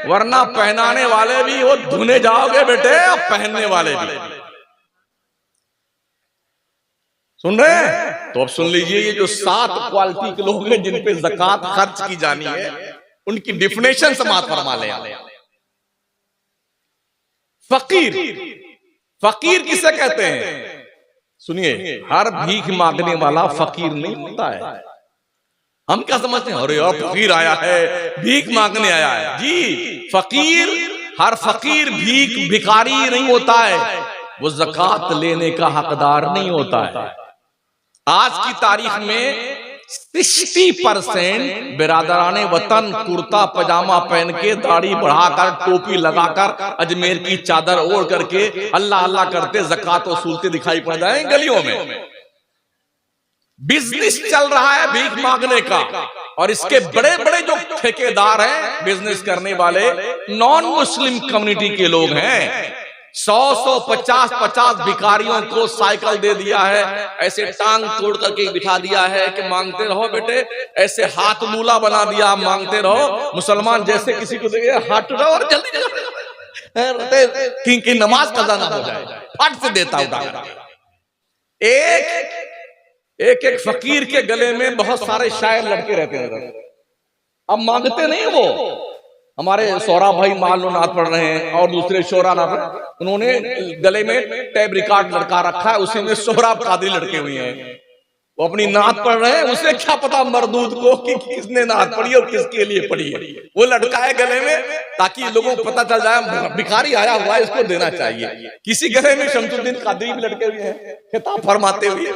Speaker 1: वरना पहनाने वाले भी वो धुने जाओगे बेटे, और पहनने वाले भी। सुन रहे हैं? तो अब सुन लीजिए, ये जो 7 क्वालिटी के लोग हैं जिन पे ज़कात खर्च की जानी है, उनकी डिफिनेशन समाप्त फरमा ले। फकीर, फकीर किसे कहते हैं? सुनिए, हर भीख मांगने वाला फकीर नहीं होता है। हम क्या समझते हैं, अरे यार फकीर आया है, भीख मांगने आया है। जी, फकीर, हर फकीर भिखारी नहीं होता है, वो ज़कात लेने का हकदार नहीं होता है। आज की तारीख में 60% बिरादराने वतन कुर्ता पजामा पहन के, दाढ़ी बढ़ाकर, टोपी लगाकर, अजमेर की चादर ओढ़ करके अल्लाह अल्लाह करते ज़कात वसूलते दिखाई पड़ जाए गलियों में। बिजनेस चल रहा है भीख मांगने का, और इसके बड़े बड़े जो ठेकेदार हैं बिजनेस करने वाले, नॉन मुस्लिम कम्युनिटी के लोग हैं। 100 50 भिखारियों को साइकिल दे दिया है, ऐसे टांग तोड़ करके बिठा दिया है कि मांगते रहो बेटे, ऐसे हाथ लूला बना दिया, मांगते रहो। मुसलमान जैसे किसी को देखे हाथ उठाओ और जल्दी की नमाज कज़ा ना हो जाए, फट से देता उठा। एक फकीर के गले में बहुत सारे शायर लड़के रहते हैं, अब मांगते नहीं वो। हमारे सोहरा भाई माल नाथ पढ़ रहे हैं और दूसरे शोरा नाथ, उन्होंने गले में टैब रिकॉर्ड लड़का रखा है, उसी में सोहरा कादरी लड़के हुए हैं, वो अपनी नात पढ़ रहे हैं। उसे क्या पता मरदूद को कि किसने नात पढ़ी और किसके लिए पढ़ी है। वो लड़का है गले में ताकि लोगों को पता चल जाए भिखारी आया हुआ है, इसको देना चाहिए। किसी गले में शमसुद्दीन कादरी भी लड़के हुए हैं खिताब फरमाते हुए,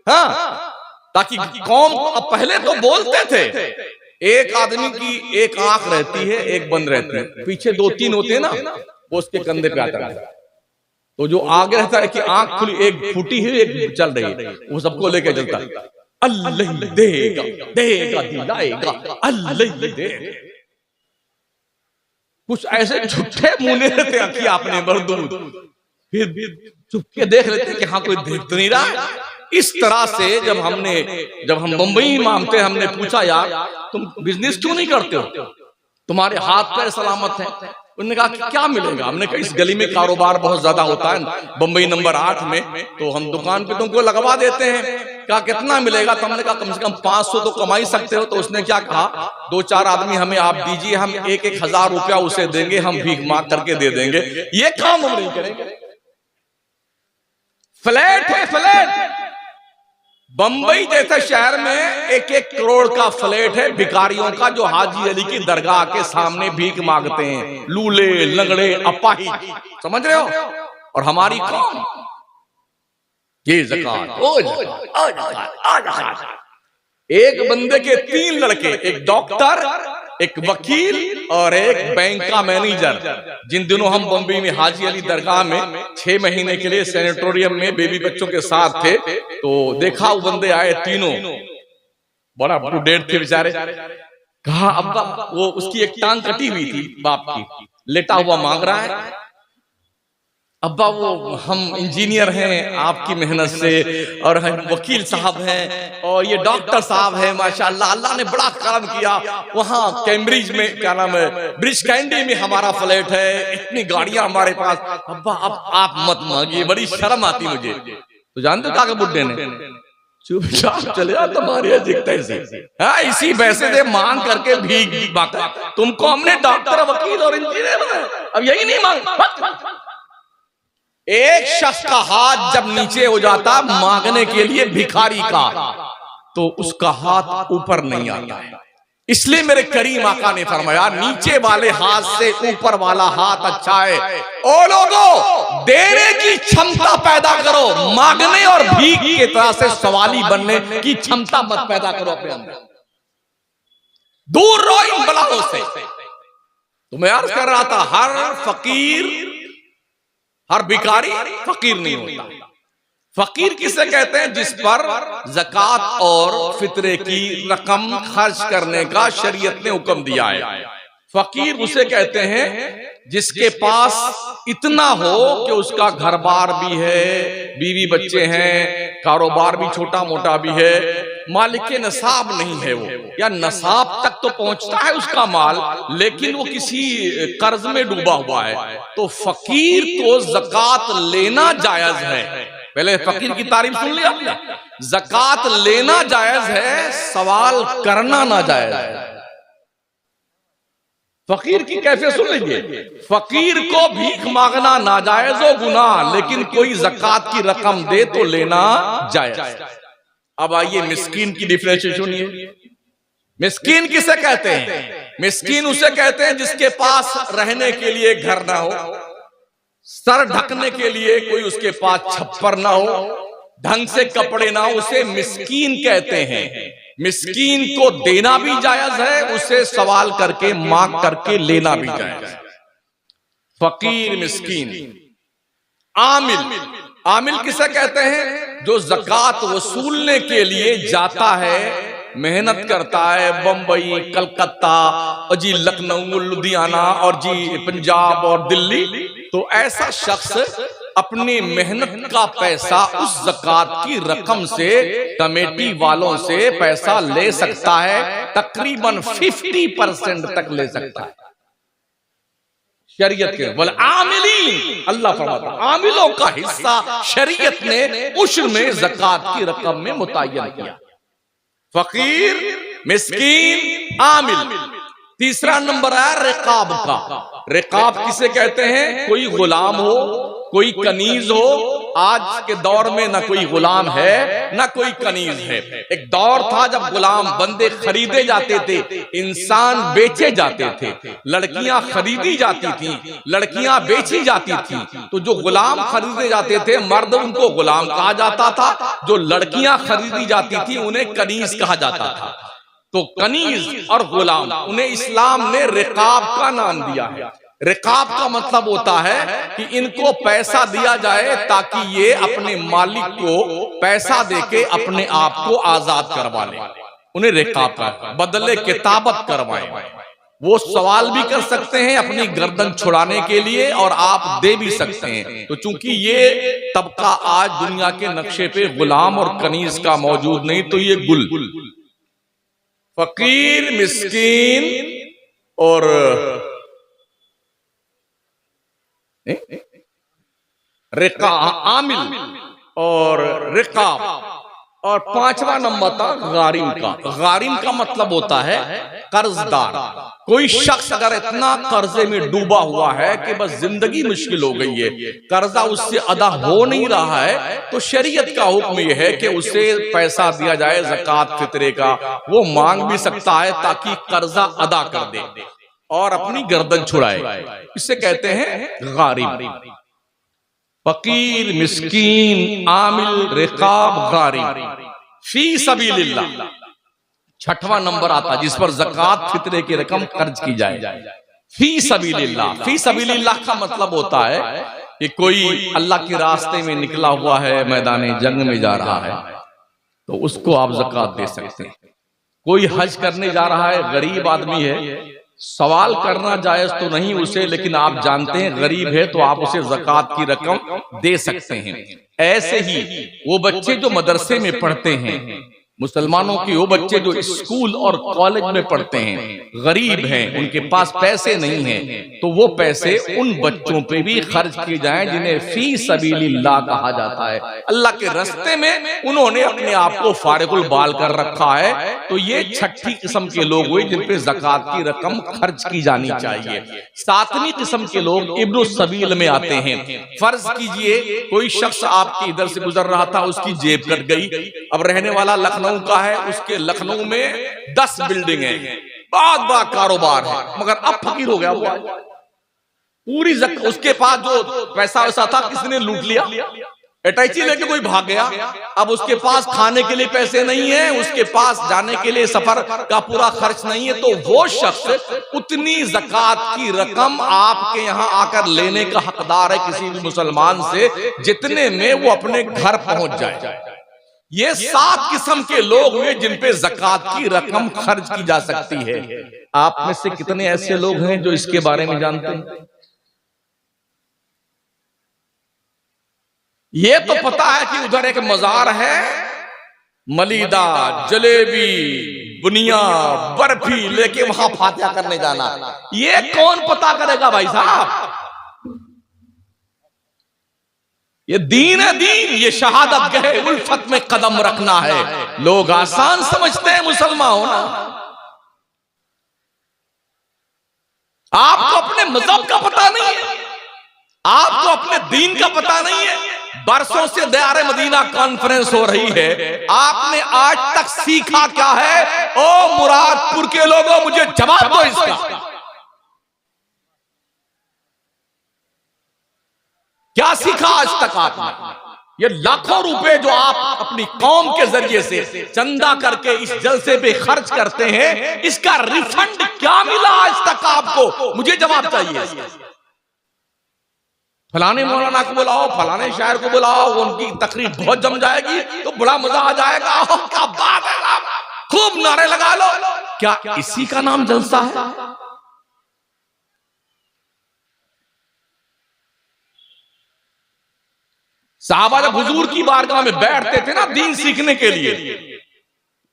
Speaker 1: हाँ, ताकि कौम। अब पहले तो बोलते थे, एक आदमी की एक आंख रहती है, एक बंद रहती है, पीछे 2-3 होते हैं ना, वो उसके कंधे पे आता है। तो जो आगे रहता है कि आंख खुली, एक फूटी है एक चल रही है, वो सबको लेके चलता है। अल्लाह देगा देगा दिलाएगा, अल्लाह देगा। कुछ ऐसे झूठे मुने रहते हैं कि आपने मरदूद, फिर चुपके देख लेते हैं कि हाँ कोई देख तो नहीं रहा। इस तरह से जब हम मुंबई मांगते, हमने पूछा यार तुम बिजनेस क्यों नहीं करते हो, तुम्हारे हाथ पैर सलामत है। उन्होंने कहा कि क्या मिलेगा। हमने कहा इस गली में कारोबार बहुत ज्यादा होता है, बंबई नंबर 8 में, तो हम दुकान पे तुमको लगवा देते हैं। कहा कितना मिलेगा, तो हमने कहा कम से कम 500 तो कमा ही सकते हो। तो उसने क्या कहा, 2-4 आदमी हमें आप दीजिए, हम 1-1 हजार रुपया उसे देंगे, हम भीख मांग करके दे देंगे। ये काम हम नहीं करेंगे। फ्लैट है, फ्लैट बंबई जैसे शहर में 1-1 करोड़ का फ्लैट है भिखारियों का, जो हाजी अली की दरगाह के सामने भीख मांगते हैं, लूले लंगड़े अपाहिज, समझ रहे हो। और हमारी कौम ये ज़कात, ओ ज़कात। एक बंदे के 3 लड़के, एक डॉक्टर, एक वकील और एक बैंक का मैनेजर। जिन दिनों हम बम्बई में हाजी अली दरगाह में 6 महीने के लिए सैनिटोरियम में बेबी बच्चों के साथ थे, तो देखा वो बंदे आए तीनों, बड़ा डेढ़ थे बेचारे। कहा अब्बा, वो उसकी एक टांग कटी हुई थी बाप की, लेटा हुआ मांग रहा है, अब्बा वो हम इंजीनियर हैं आपकी मेहनत से, और हम वकील साहब हैं, और ये डॉक्टर साहब हैं, माशाअल्लाह अल्लाह ने बड़ा करम किया, वहाँ कैम्ब्रिज में क्या नाम है, ब्रिज कैंडी में हमारा फ्लैट है, इतनी गाड़ियां हमारे पास। अब्बा अब आप मत मांगिए, बड़ी शर्म आती मुझे। तो जानते हो क्या बुड्ढे ने, चुपचाप चले जाओ, तुम्हारे इसी पैसे से मांग करके भीख मांगा, तुमको हमने डॉक्टर वकील और इंजीनियर बनाया, अब यही नहीं मांग। एक शख्स का हाथ जब नीचे हो जाता मांगने के लिए भिखारी का, तो उसका हाथ ऊपर नहीं आता है। इसलिए मेरे करीम आका ने फरमाया, नीचे वाले हाथ से ऊपर वाला हाथ अच्छा है। ओ लोगों, देने की क्षमता पैदा करो, मांगने और भीख की तरह से सवाली बनने की क्षमता मत पैदा करो अपने अंदर। दूर रहो इन बलाओं से। तो मैं अर्ज कर रहा था, हर फकीर, हर भिखारी फकीर नहीं होता। फकीर किसे कहते हैं, जिस पर ज़कात और फितरे की रकम खर्च करने का शरीयत ने हुक्म दिया है। फकीर उसे कहते हैं जिसके पास इतना हो कि उसका घर बार भी है, बीवी बच्चे हैं, कारोबार भी छोटा मोटा भी है, मालिक नसाब नहीं है वो, या नसाब तक तो पहुंचता है उसका माल, लेकिन वो किसी कर्ज में डूबा हुआ है। तो फकीर को ज़कात लेना जायज है। पहले फकीर की तारीफ सुन लिया आपने। ज़कात लेना जायज है, सवाल करना ना जायज है। फकीर की कैफियत सुन लीजिए, फकीर को भीख मांगना नाजायज हो गुनाह, लेकिन कोई ज़कात की रकम दे तो लेना जायज। अब आइए मिस्कीन की डिफरेंशिएशन सुनिए। मिस्कीन किसे कहते हैं? मिस्कीन उसे कहते हैं जिसके पास रहने के लिए घर ना हो, सर ढकने के लिए कोई उसके पास छप्पर ना हो, ढंग से कपड़े ना हो, उसे मिस्कीन कहते हैं। मिस्कीन को देना भी जायज है, उसे सवाल करके मांग करके लेना भी जायज है। फकीर, मिस्कीन। आमिल, आमिल किसे कहते हैं? जो ज़कात वसूलने के लिए जाता है, मेहनत करता है, बंबई, कलकत्ता और जी लखनऊ, लुधियाना और जी पंजाब और दिल्ली, तो ऐसा शख्स अपनी मेहनत का पैसा उस ज़कात की रकम से कमेटी वालों से पैसा ले सकता है, तकरीबन 50% तक ले सकता है। शरीयत के बोले आमिलीन, अल्लाह फरमाता आमिलों का हिस्सा शरीयत ने उश्र में ज़कात की रकम में मुतय्यन किया। फकीर, मिस्कीन, आमिल। तीसरा नंबर है रिकाब का। रिकाब किसे कहते हैं? कोई गुलाम हो, कोई कनीज हो। आज के दौर में ना कोई गुलाम है ना कोई कनीज है। एक दौर था जब गुलाम बंदे खरीदे जाते थे, इंसान बेचे जाते थे, लड़कियां खरीदी जाती थी, लड़कियां बेची जाती थी। तो जो गुलाम खरीदे जाते थे, मर्द, उनको गुलाम कहा जाता था। जो लड़कियां खरीदी जाती थी उन्हें कनीज कहा जाता था। तो कनीज और गुलाम, उन्हें इस्लाम ने रिकाब का नाम दिया है। रिकाब का मतलब होता है कि इनको पैसा दिया जाए ताकि ये अपने मालिक को पैसा देके अपने आप को आजाद करवा ले। उन्हें रिकाब का बदले किताबत करवाएं। वो सवाल भी कर सकते हैं अपनी गर्दन छुड़ाने के लिए और आप दे भी सकते हैं। तो चूंकि ये तबका आज दुनिया के नक्शे पे गुलाम और कनीज का मौजूद नहीं, तो ये गुल फकीर मिस्कीन और रिका आमिल और रिकाब, और पांचवा नंबर था गारिम का। गारिम का मतलब होता है कर्जदार। कोई शख्स अगर इतना कर्जे में डूबा हुआ है कि बस जिंदगी मुश्किल हो गई है, कर्जा उससे अदा हो नहीं रहा है, तो शरीयत का हुक्म यह है कि उसे पैसा दिया जाए ज़कात फित्रे का। वो मांग भी सकता है ताकि कर्जा अदा कर दे और अपनी गर्दन छुड़ाए। इसे कहते हैं गारिम। फकीर मिस्कीन आमिल रिकाब गारिम फी सबीलिल्लाह। छठवां नंबर आता जिस पर ज़कात फित्रे की रकम खर्च की जाए, फी सबीलिल्लाह। फी सबीलिल्लाह का मतलब होता है कि कोई अल्लाह के रास्ते में निकला हुआ है, मैदान जंग में जा रहा है, तो उसको आप ज़कात दे सकते हैं। कोई हज करने जा रहा है, गरीब आदमी है, सवाल करना जायज तो नहीं उसे, लेकिन आप जानते हैं गरीब है तो आप उसे ज़कात की रकम दे सकते हैं। ऐसे ही वो बच्चे जो मदरसे में पढ़ते हैं, मुसलमानों के वो बच्चे जो स्कूल और कॉलेज में पढ़ते हैं, गरीब हैं, उनके पास पैसे नहीं हैं, तो वो पैसे उन बच्चों पे भी खर्च किए जाएं जिन्हें फी सबीलिल्लाह कहा जाता है। अल्लाह के रास्ते में उन्होंने अपने आप को फारिगुल बाल कर रखा है। तो ये छठी किस्म के लोग हुए जिन पे ज़कात की रकम खर्च की जानी चाहिए। सातवीं किस्म के लोग इब्न सबील में आते हैं। फर्ज कीजिए कोई शख्स आपके इधर से गुजर रहा था, उसकी जेब कट गई, अब रहने वाला लखनऊ का है, उसके लखनऊ में 10 बिल्डिंग है, बहुत बड़ा कारोबार है, मगर अब फकीर हो गया वो। पूरी उसके पास जो पैसा वैसा था किसने लूट लिया, अटैची लेके कोई भाग गया। अब उसके पास खाने के लिए पैसे नहीं है, उसके पास जाने के लिए सफर का पूरा खर्च नहीं है, तो वो शख्स उतनी ज़कात की रकम आपके यहाँ आकर लेने का हकदार है किसी भी मुसलमान से जितने में वो अपने घर पहुंच जाए। ये 7 किस्म के लोग हुए जिन पे ज़कात की रकम खर्च की जा सकती है। आप में से कितने ऐसे लोग हैं जो इसके बारे में जानते हैं? ये तो पता है कि उधर एक मजार है, मलीदा, जलेबी, बुनिया, बर्फी लेके वहां फातिहा करने जाना। ये कौन पता करेगा भाई साहब? ये दीन है, दीन, ये शहादत गहे उल्फत में कदम रखना है। लोग आसान समझते हैं मुसलमान होना। आपको अपने मजहब का पता नहीं है, आपको अपने दीन का पता नहीं है। बरसों से दयारे मदीना कॉन्फ्रेंस हो रही है, आपने आज तक सीखा क्या है? ओ मुरादपुर के लोगों, मुझे जवाब दो इसका। क्या सीखा आज तक आपने? ये लाखों रुपए जो आप अपनी कौम के जरिए से चंदा करके इस जलसे पे खर्च करते हैं, इसका रिफंड क्या मिला आज तक आपको? मुझे जवाब चाहिए। फलाने मौलाना को बुलाओ, फलाने शायर को बुलाओ, उनकी तकरीर बहुत जम जाएगी तो बड़ा मजा आ जाएगा। क्या बात है, खूब नारे लगा लो। क्या इसी का नाम जलसा है? साहबा जब हुजूर की बारगाह में बैठते थे ना दीन सीखने के लिए,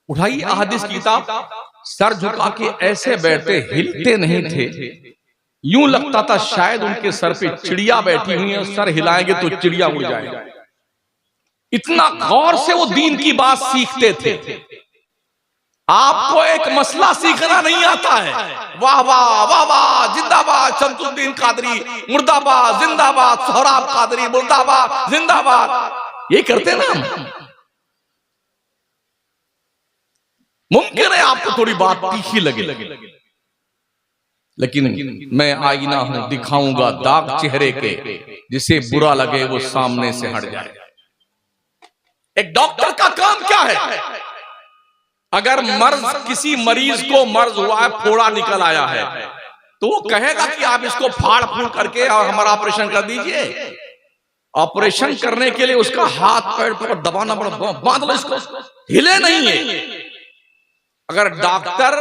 Speaker 1: उठाइए अहादीस की किताब, सर झुका के ऐसे बैठते, हिलते नहीं थे। यूं लगता था शायद उनके सर पे चिड़िया बैठी हुई है, सर हिलाएंगे तो चिड़िया उड़ जाएगी। इतना गौर से वो दीन की बात सीखते थे। आपको एक मसला सीखना नहीं आता है, वाह वाह वाह वाह, जिंदाबाद शमसुद्दीन कादरी मुर्दाबाद, जिंदाबाद सोहराब कादरी मुर्दाबाद, जिंदाबाद, ये करते ना। मुमकिन है आपको थोड़ी बात तीखी लगे, लेकिन मैं आईना हूं, दिखाऊंगा दाग चेहरे के, जिसे बुरा लगे वो सामने से हट जाए। एक डॉक्टर का काम क्या है? अगर मर्ज, किसी मरीज को मर्ज हुआ है, फोड़ा निकल आया है, तो वो कहेगा कि आप इसको फाड़ फूड़ करके और हमारा ऑपरेशन कर दीजिए। ऑपरेशन करने के लिए उसका हाथ पैर पर दबाना पड़ा, बांध लो इसको, हिले नहीं है। अगर डॉक्टर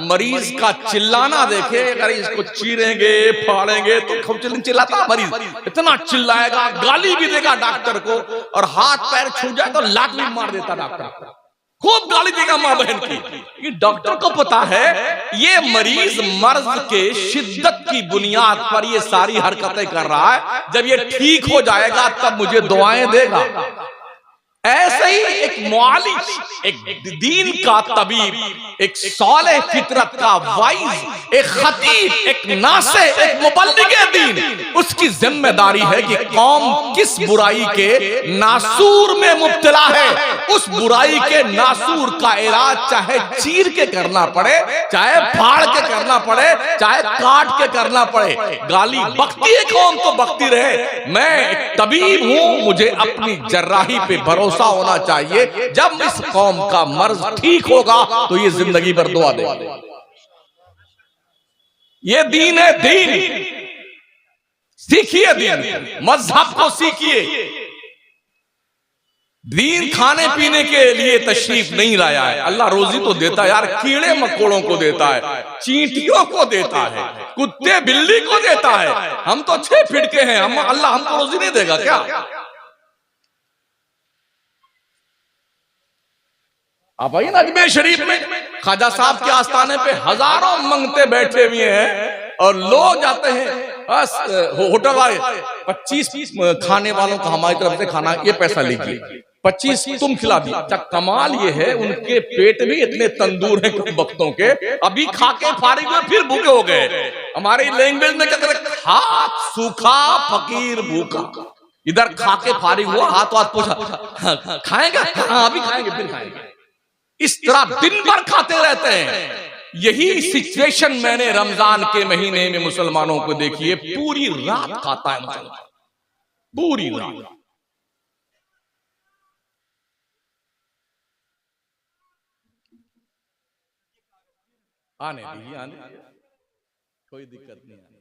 Speaker 1: मरीज का चिल्लाना देखे, अगर इसको चीरेंगे फाड़ेंगे तो खूब चिल्लाता मरीज, इतना चिल्लाएगा, गाली भी देगा डॉक्टर को, और हाथ पैर छूट जाए तो लात भी मार देता डॉक्टर, खूब गाली देगा मां बहन की। ये डॉक्टर को पता है ये मरीज मर्ज के शिद्दत की बुनियाद पर ये सारी हरकतें कर रहा है, जब ये ठीक हो जाएगा तब मुझे दुआएं देगा। ऐसे ही एक मुआलिज, एक दीन का तबीब, एक साले फितरत का वाइज, एक खतीब, एक नासे, एक मुबल्लिगे दीन, उसकी जिम्मेदारी है कि कौम किस बुराई के नासूर में मुब्तला है, उस बुराई के नासूर का इलाज चाहे चीर के करना पड़े, चाहे फाड़ के करना पड़े, चाहे काट के करना पड़े। गाली बकती है कौम तो बकती रहे। मैं एक तबीब हूं, मुझे अपनी जर्राही पे भरोसा होना चाहिए। जब इस कौम का मर्ज ठीक होगा तो ये जिंदगी भर दुआ देगा। ये दीन है, दीन सीखिए, दीन मजहब को सीखिए। दीन खाने पीने के लिए तशरीफ नहीं लाया है। अल्लाह रोजी तो देता है यार, कीड़े मकोड़ों को देता है, चींटियों को देता है, कुत्ते बिल्ली को देता है। हम तो 6 फीट के हैं, हम अल्लाह हमको रोजी नहीं देगा क्या? आप आइए ना अजमेर शरीफ में, ख्वाजा साहब के आस्थाने पे हजारों मंगते बैठे हुए हैं, और लोग जाते हैं बस होटल वाले 25 खाने वालों का हमारी तरफ से खाना, ये पैसा लीजिए, 25 तुम खिला दी। अच्छा कमाल ये है, उनके पेट भी इतने तंदूर हैं कुछ वक्तों के, अभी खा के फारिग हुए फिर भूखे हो गए। हमारी लैंग्वेज में क्या कहते, हाथ सूखा फकीर भूखा। इधर खा के फारिग हुआ, हाथ हाथ पूछा खाएंगे, हाँ अभी खाएंगे फिर खाएंगे। इस तरह दिन भर खाते रहते हैं। यही सिचुएशन मैंने रमजान के महीने में मुसलमानों को देखी है, पूरी रात खाता है मुसलमान, पूरी रात। आने दीजिए, आने, कोई दिक्कत नहीं है।